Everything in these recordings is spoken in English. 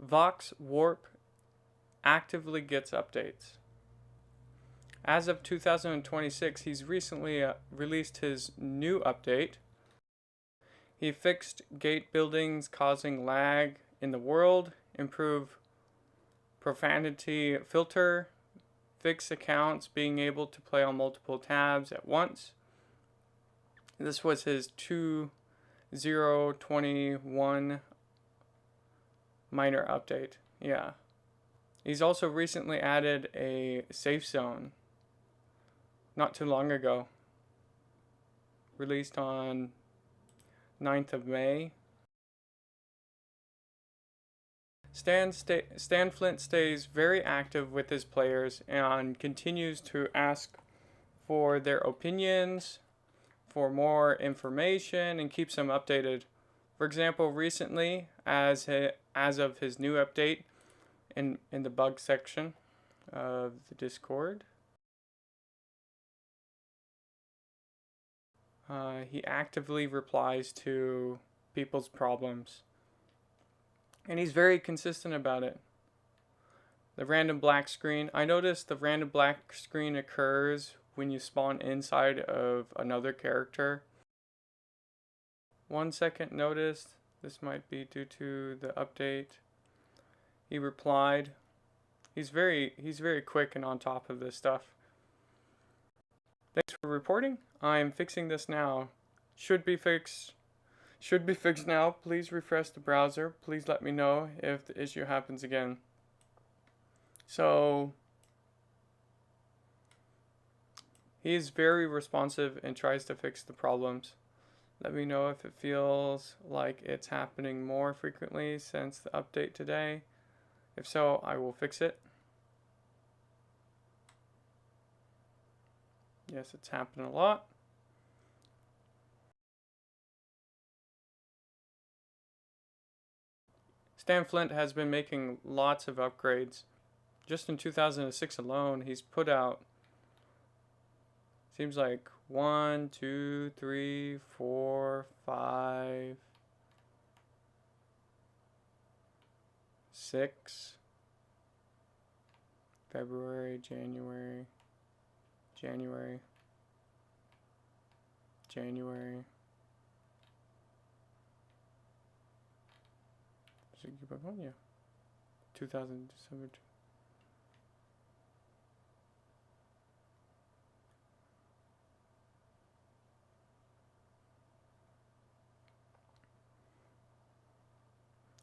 Voxorp actively gets updates. As of 2026, he's recently released his new update. He fixed gate buildings causing lag in the world, improve profanity filter, fix accounts being able to play on multiple tabs at once. This was his 2.0.21 minor update. Yeah. He's also recently added a safe zone not too long ago. Released on 9th of May. Stan Flint stays very active with his players and continues to ask for their opinions, for more information, and keeps them updated. For example, recently, as of his new update in the bug section of the Discord, he actively replies to people's problems. And he's very consistent about it. The random black screen. I noticed the random black screen occurs when you spawn inside of another character. 1 second notice. This might be due to the update. He replied. He's very quick and on top of this stuff. Thanks for reporting. I'm fixing this now. Should be fixed now. Please refresh the browser. Please let me know if the issue happens again. So he is very responsive and tries to fix the problems. Let me know if it feels like it's happening more frequently since the update today. If so, I will fix it. Yes, it's happening a lot. Stan Flint has been making lots of upgrades. Just in 2006 alone, he's put out, seems like 1, 2, 3, 4, 5, 6, February, January, so keep up on, yeah, 2000 December.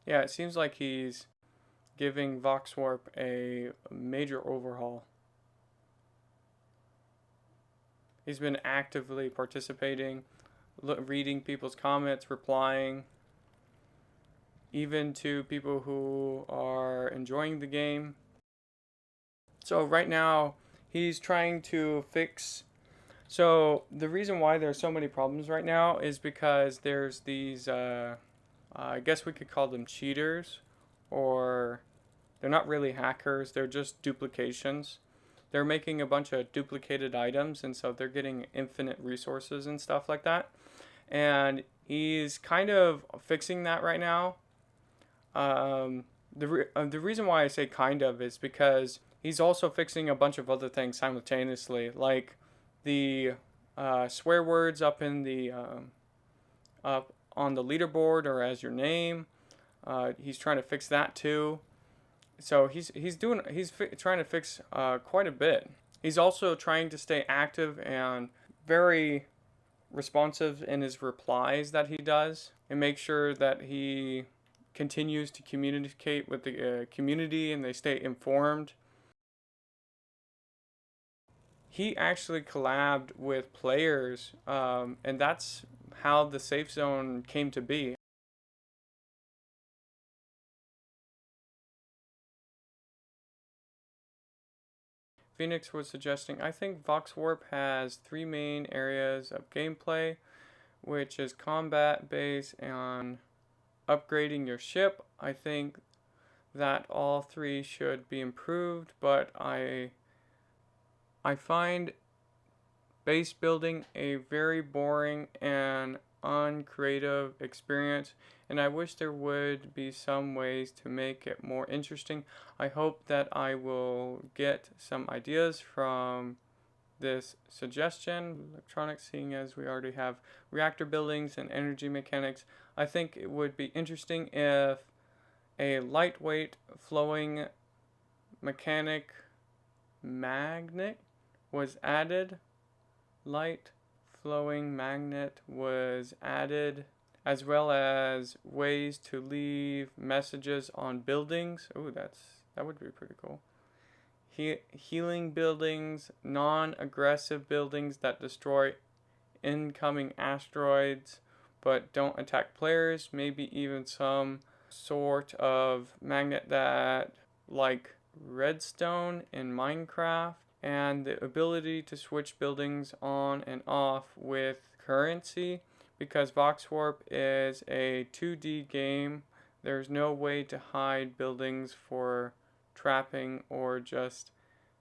Yeah, it seems like he's giving Voxorp a major overhaul. He's been actively participating, reading people's comments, replying, even to people who are enjoying the game. So right now, he's trying to fix. So the reason why there's so many problems right now is because there's these, I guess we could call them cheaters, or they're not really hackers, they're just duplications. They're making a bunch of duplicated items, and so they're getting infinite resources and stuff like that. And he's kind of fixing that right now. The reason why I say kind of is because he's also fixing a bunch of other things simultaneously, like the swear words up in the up on the leaderboard or as your name. He's trying to fix that too. So he's trying to fix quite a bit. He's also trying to stay active and very responsive in his replies that he does, and make sure that he continues to communicate with the community and they stay informed. He actually collabed with players, and that's how the safe zone came to be. Phoenix was suggesting, I think Voxorp has 3 main areas of gameplay, which is combat based and upgrading your ship. I think that all 3 should be improved, but I find base building a very boring and uncreative experience, and I wish there would be some ways to make it more interesting. I hope that I will get some ideas from this suggestion. Electronics, seeing as we already have reactor buildings and energy mechanics, I think it would be interesting if a lightweight flowing mechanic magnet was added. Light flowing magnet was added, as well as ways to leave messages on buildings. Oh, that would be pretty cool. Healing buildings, non-aggressive buildings that destroy incoming asteroids but don't attack players. Maybe even some sort of magnet that, like redstone in Minecraft, and the ability to switch buildings on and off with currency, because Voxorp is a 2D game. There's no way to hide buildings for trapping or just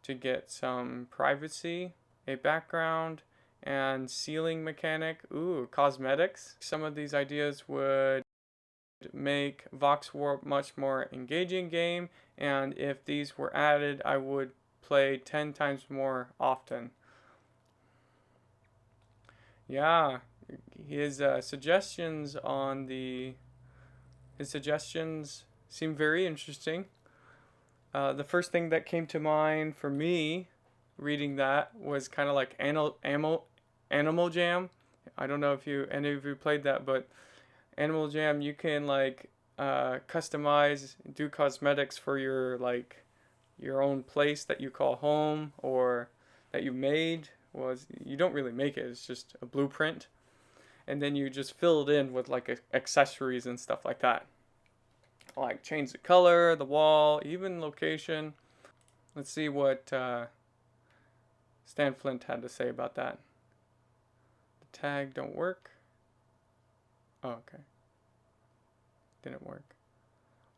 to get some privacy. A background and ceiling mechanic. Ooh, cosmetics. Some of these ideas would make Voxorp much more engaging game, and if these were added, I would play 10 times more often. Yeah, his suggestions seem very interesting. The first thing that came to mind for me reading that was kind of like Animal Jam. I don't know if any of you played that, but Animal Jam, you can like customize, do cosmetics for your own place that you call home or that you made. You don't really make it, it's just a blueprint, and then you just fill it in with like accessories and stuff like that, like change the color, the wall, even location. Let's see what Stan Flint had to say about that. The tag don't work. Oh, okay. Didn't work.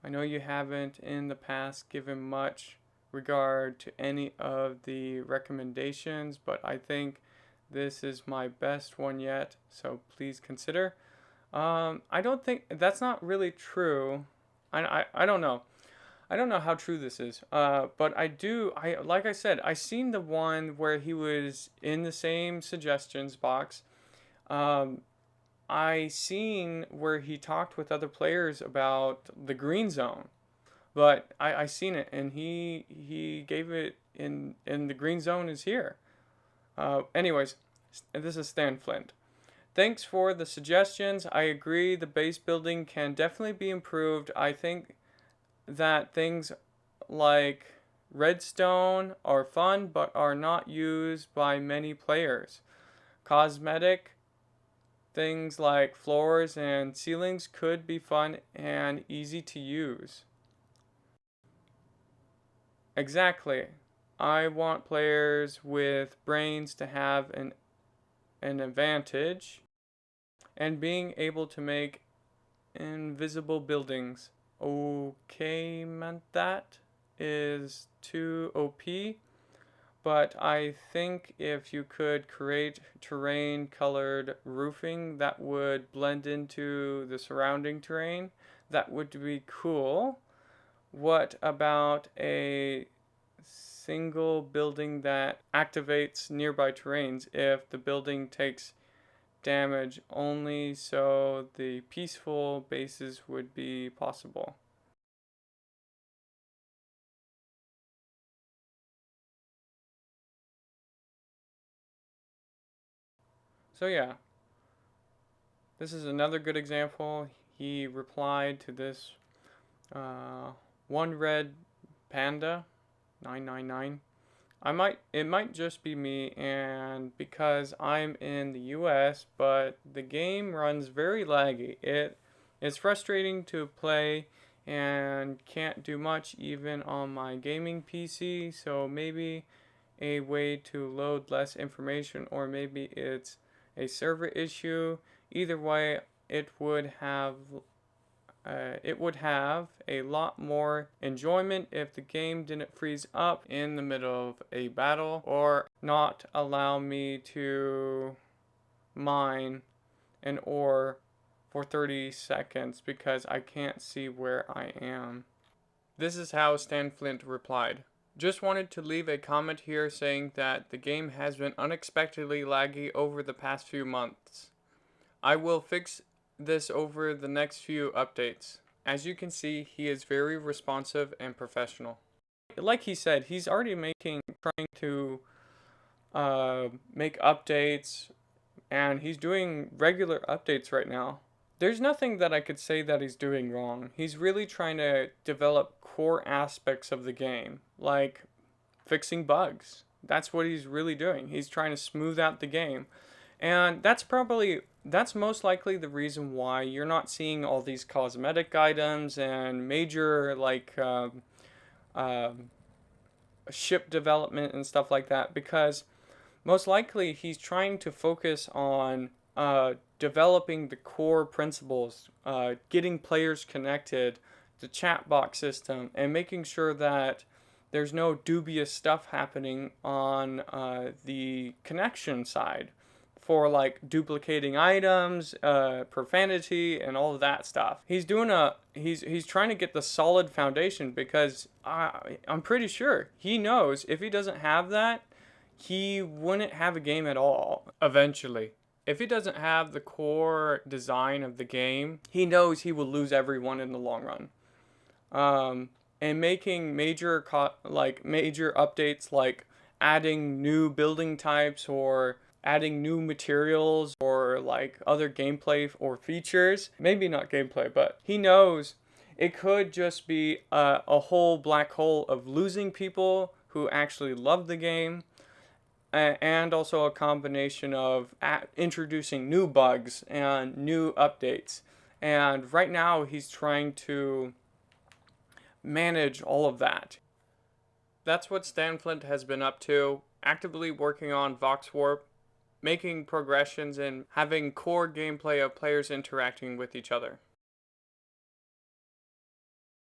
I know you haven't in the past given much regard to any of the recommendations, but I think this is my best one yet, so please consider. I don't think that's not really true. I don't know. I don't know how true this is. But like I said, I seen the one where he was in the same suggestions box. I seen where he talked with other players about the green zone, but I seen it, and he gave it in the green zone is here. Anyways, this is Stan Flint. Thanks for the suggestions. I agree the base building can definitely be improved. I think that things like redstone are fun but are not used by many players. Cosmetic things like floors and ceilings could be fun and easy to use. Exactly. I want players with brains to have an advantage, and being able to make invisible buildings. Okay, meant that is too OP, but I think if you could create terrain colored roofing that would blend into the surrounding terrain, that would be cool. What about a single building that activates nearby terrains if the building takes damage only, so the peaceful bases would be possible? So yeah, this is another good example. He replied to this one red panda 999. It might just be me, and because I'm in the US, but the game runs very laggy. It's frustrating to play and can't do much even on my gaming PC, so maybe a way to load less information, or maybe it's a server issue. Either way, it would have a lot more enjoyment if the game didn't freeze up in the middle of a battle or not allow me to mine an ore for 30 seconds because I can't see where I am. This is how Stan Flint replied. Just wanted to leave a comment here saying that the game has been unexpectedly laggy over the past few months. I will fix this over the next few updates. As you can see, he is very responsive and professional. Like he said, he's already trying to make updates, and he's doing regular updates right now. There's nothing that I could say that he's doing wrong. He's really trying to develop core aspects of the game, like fixing bugs. That's what he's really doing. He's trying to smooth out the game. And that's most likely the reason why you're not seeing all these cosmetic items and major ship development and stuff like that, because most likely he's trying to focus on developing the core principles, getting players connected, the chat box system, and making sure that there's no dubious stuff happening on the connection side for like duplicating items, profanity, and all of that stuff. He's trying to get the solid foundation, because I'm pretty sure he knows if he doesn't have that, he wouldn't have a game at all eventually. If he doesn't have the core design of the game, he knows he will lose everyone in the long run. And making major updates, like adding new building types or adding new materials or like other gameplay or features, maybe not gameplay, but he knows it could just be a whole black hole of losing people who actually love the game, and also a combination of introducing new bugs and new updates. And right now he's trying to manage all of that. That's what Stan Flint has been up to, actively working on Voxorp, making progressions and having core gameplay of players interacting with each other.